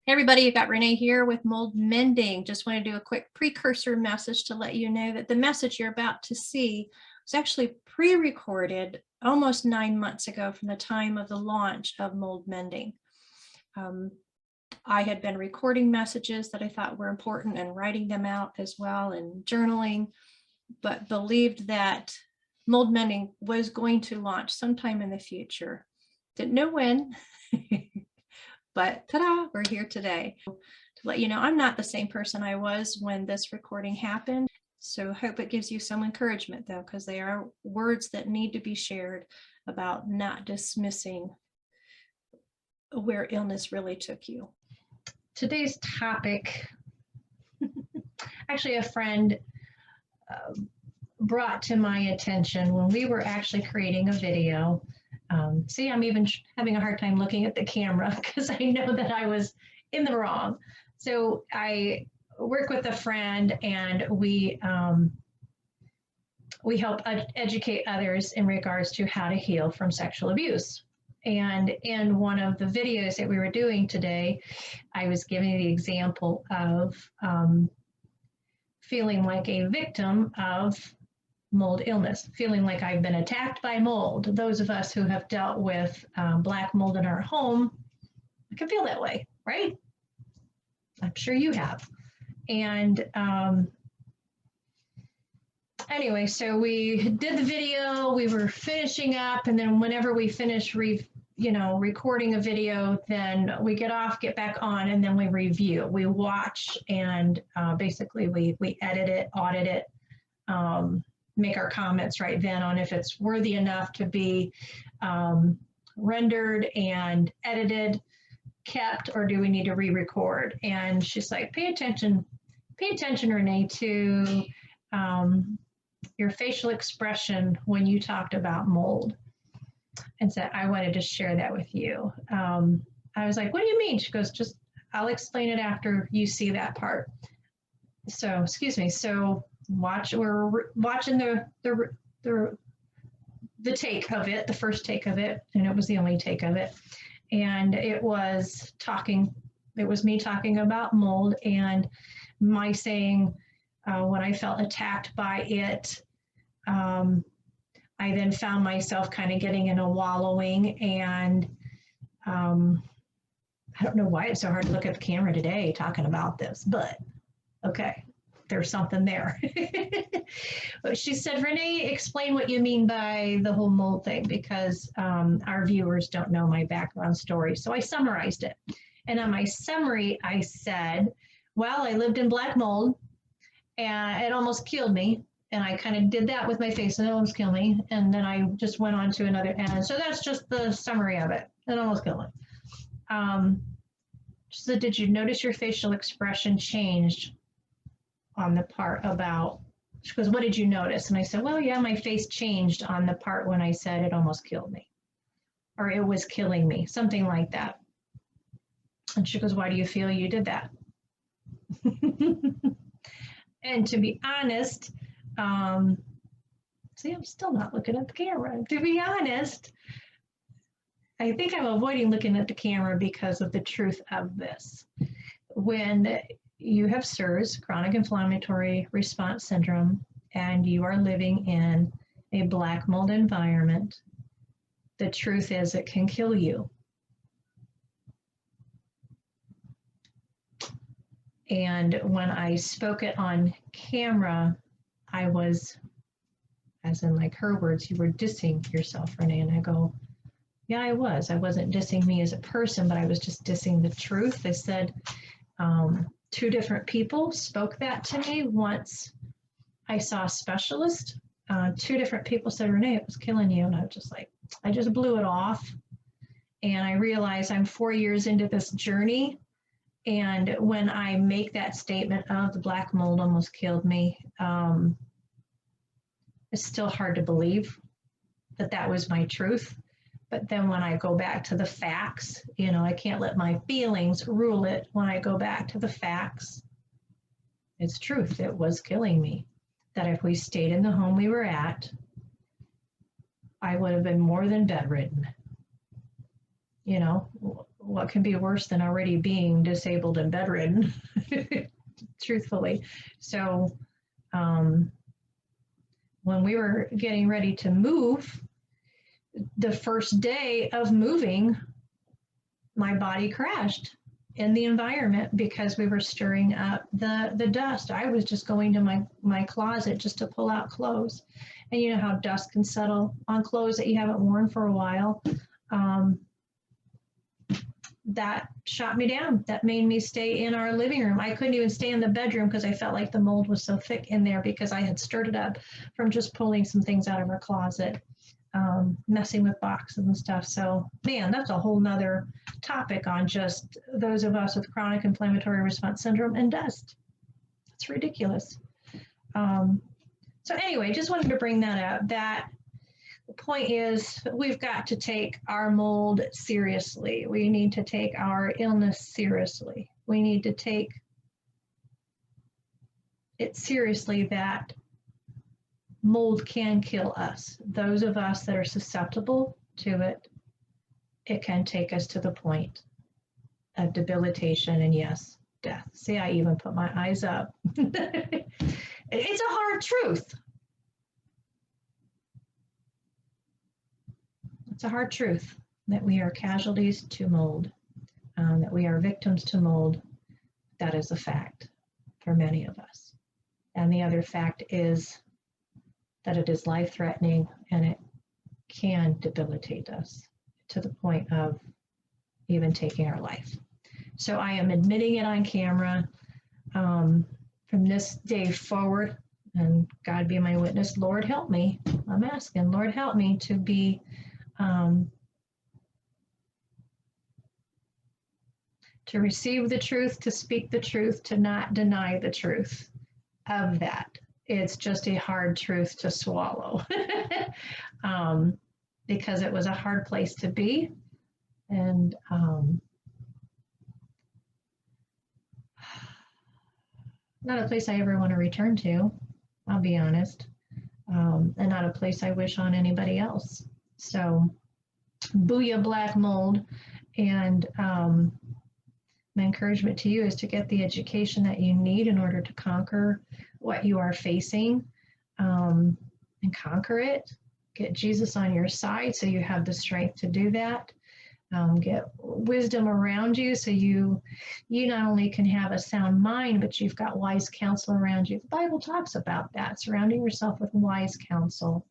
Hey everybody, you've got Renee here with Mold Mending. Just want to do a quick precursor message to let you know that the message you're about to see was actually pre-recorded almost 9 months ago from the time of the launch of Mold Mending. I had been recording messages that I thought were important and writing them out as well and journaling, but believed that Mold Mending was going to launch sometime in the future. Didn't know when. But ta-da, we're here today to let you know I'm not the same person I was when this recording happened. So hope it gives you some encouragement though, because they are words that need to be shared about not dismissing where illness really took you. Today's topic, actually a friend brought to my attention when we were actually creating a video. See, I'm even having a hard time looking at the camera because I know that I was in the wrong. So I work with a friend and we help educate others in regards to how to heal from sexual abuse. And in one of the videos that we were doing today, I was giving the example of feeling like a victim of mold illness, feeling like I've been attacked by mold. Those of us who have dealt with black mold in our home, I can feel that way, right? I'm sure you have. And anyway, so we did the video, we were finishing up, and then whenever we finish recording a video, then we get off, get back on, and then we review. We watch and basically we edit it, audit it, make our comments right then on if it's worthy enough to be rendered and edited, kept, or do we need to re-record? And she's like, pay attention, Renee, to your facial expression when you talked about mold. And so I wanted to share that with you. I was like, what do you mean? She goes, just, I'll explain it after you see that part. So, excuse me. So we're watching the take of it, the first take of it, and it was the only take of it. And it was me talking about mold and my saying when I felt attacked by it, I then found myself kind of getting in a wallowing, and I don't know why it's so hard to look at the camera today talking about this, but okay, there's something there. But she said, Renee, explain what you mean by the whole mold thing, because our viewers don't know my background story. So I summarized it. And on my summary, I said, well, I lived in black mold and it almost killed me. And I kind of did that with my face and it almost killed me. And then I just went on to another. And so that's just the summary of it. It almost killed me. She said, did you notice your facial expression changed on the part about, she goes, what did you notice? And I said, well, yeah, my face changed on the part when I said it almost killed me, or it was killing me, something like that. And she goes, why do you feel you did that? And to be honest, see, I'm still not looking at the camera. To be honest, I think I'm avoiding looking at the camera because of the truth of this. When you have CIRS, chronic inflammatory response syndrome, and you are living in a black mold environment, the truth is it can kill you. And when I spoke it on camera, I was, as in like her words, you were dissing yourself, Renee. And I go, yeah, I was. I wasn't dissing me as a person, but I was just dissing the truth. I said, two different people spoke that to me. Once I saw a specialist, two different people said, Renee, it was killing you. And I was just like, I just blew it off. And I realized I'm 4 years into this journey. And when I make that statement of the black mold almost killed me, it's still hard to believe that that was my truth. But then when I go back to the facts, I can't let my feelings rule it. When I go back to the facts, it's truth. It was killing me. That if we stayed in the home we were at, I would have been more than bedridden. what can be worse than already being disabled and bedridden, truthfully. So when we were getting ready to move, the first day of moving, my body crashed in the environment because we were stirring up the dust. I was just going to my closet just to pull out clothes. And you know how dust can settle on clothes that you haven't worn for a while. That shot me down. That made me stay in our living room. I couldn't even stay in the bedroom because I felt like the mold was so thick in there because I had stirred it up from just pulling some things out of our closet, messing with boxes and stuff. So, man, that's a whole nother topic on just those of us with chronic inflammatory response syndrome and dust. It's ridiculous. So anyway, just wanted to bring that up. That the point is we've got to take our mold seriously. We need to take our illness seriously. We need to take it seriously that mold can kill us. Those of us that are susceptible to it, it can take us to the point of debilitation and, yes, death. See, I even put my eyes up. It's a hard truth. It's a hard truth that we are casualties to mold, that we are victims to mold. That is a fact for many of us. And the other fact is that it is life-threatening and it can debilitate us to the point of even taking our life. So I am admitting it on camera. From this day forward, and God be my witness, Lord help me. I'm asking, Lord help me to be to receive the truth, to speak the truth, to not deny the truth of that. It's just a hard truth to swallow because it was a hard place to be. And not a place I ever want to return to, I'll be honest, and not a place I wish on anybody else. So, booyah, black mold. And my encouragement to you is to get the education that you need in order to conquer what you are facing, and conquer it. Get Jesus on your side so you have the strength to do that. Get wisdom around you so you not only can have a sound mind, but you've got wise counsel around you. The Bible talks about that, surrounding yourself with wise counsel.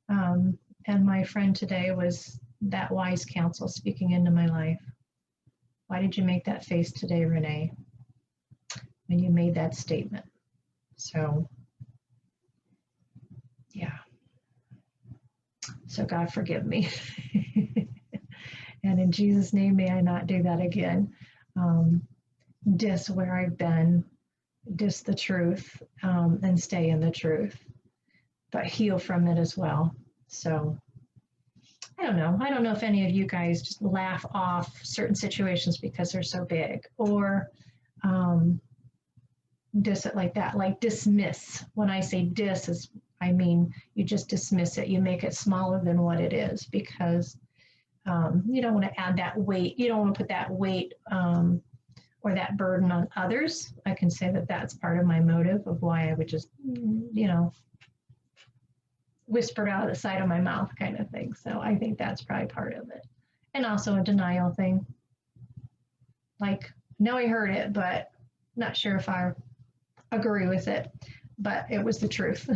And my friend today was that wise counsel speaking into my life. Why did you make that face today, Renee, when you made that statement? So, yeah. So God forgive me. And in Jesus' name, may I not do that again. Dis where I've been, dis the truth, and stay in the truth, but heal from it as well. So I don't know. I don't know if any of you guys just laugh off certain situations because they're so big, or dis it like that, like dismiss. When I say dis, I mean you just dismiss it. You make it smaller than what it is because you don't want to add that weight. You don't want to put that weight or that burden on others. I can say that that's part of my motive of why I would just, whisper it out of the side of my mouth kind of thing. So I think that's probably part of it. And also a denial thing. Like, no, I heard it, but not sure if I agree with it. But it was the truth.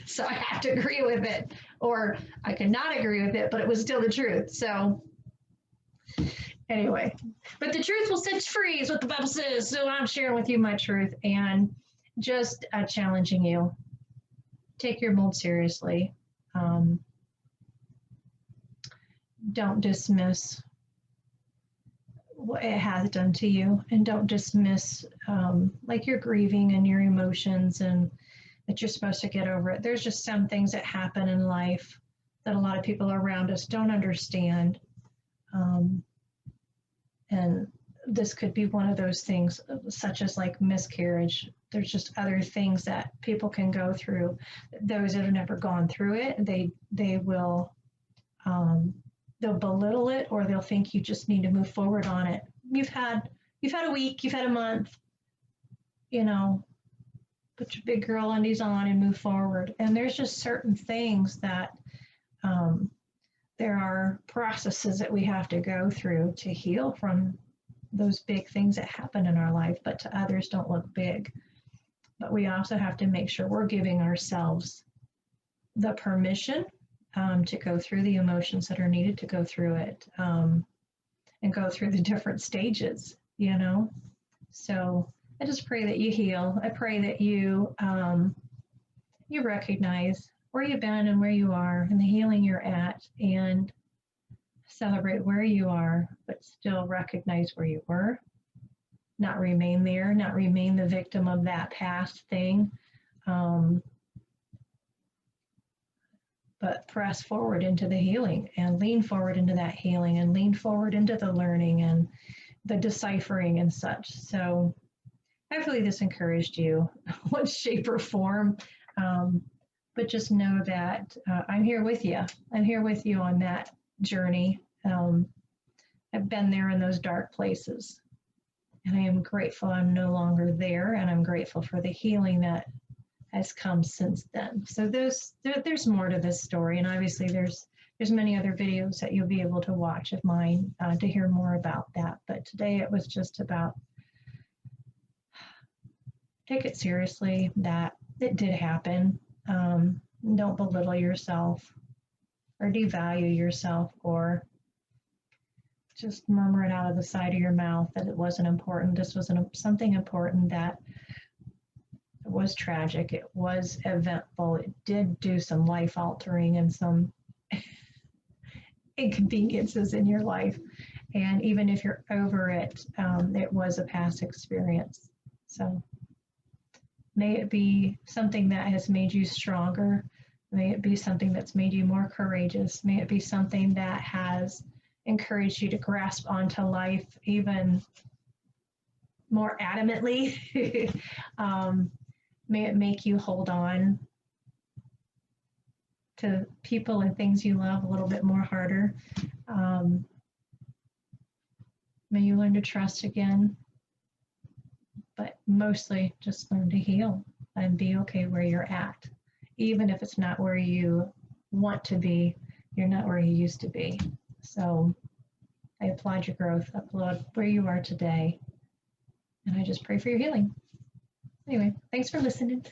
So I have to agree with it. Or I cannot agree with it, but it was still the truth. So anyway, but the truth will set you free is what the Bible says. So I'm sharing with you my truth and just challenging you. Take your mold seriously. Don't dismiss what it has done to you, and don't dismiss like your grieving and your emotions and that you're supposed to get over it. There's just some things that happen in life that a lot of people around us don't understand. And this could be one of those things, such as like miscarriage. There's just other things that people can go through. Those that have never gone through it, they will they'll belittle it, or they'll think you just need to move forward on it. You've had a week, you've had a month, you know, put your big girl undies on and move forward. And there's just certain things that there are processes that we have to go through to heal from those big things that happen in our life, but to others don't look big. But we also have to make sure we're giving ourselves the permission to go through the emotions that are needed to go through it, and go through the different stages, you know. So I just pray that you heal. I pray that you you recognize where you've been and where you are and the healing you're at, and celebrate where you are, but still recognize where you were, not remain there, not remain the victim of that past thing, but press forward into the healing and lean forward into that healing and lean forward into the learning and the deciphering and such. So hopefully this encouraged you in one shape or form. But just know that I'm here with you. I'm here with you on that journey. I've been there in those dark places, and I am grateful I'm no longer there, and I'm grateful for the healing that has come since then. So there's more to this story, and obviously there's many other videos that you'll be able to watch of mine to hear more about that. But today it was just about take it seriously that it did happen. Don't belittle yourself or devalue yourself or just murmur it out of the side of your mouth that it wasn't important. This was something important, that it was tragic. It was eventful. It did do some life altering and some inconveniences in your life. And even if you're over it, it was a past experience. So may it be something that has made you stronger. May it be something that's made you more courageous. May it be something that has encouraged you to grasp onto life even more adamantly. May it make you hold on to people and things you love a little bit more harder. May you learn to trust again, but mostly just learn to heal and be okay where you're at. Even if it's not where you want to be, you're not where you used to be. So I applaud your growth, applaud where you are today, and I just pray for your healing. Anyway, thanks for listening.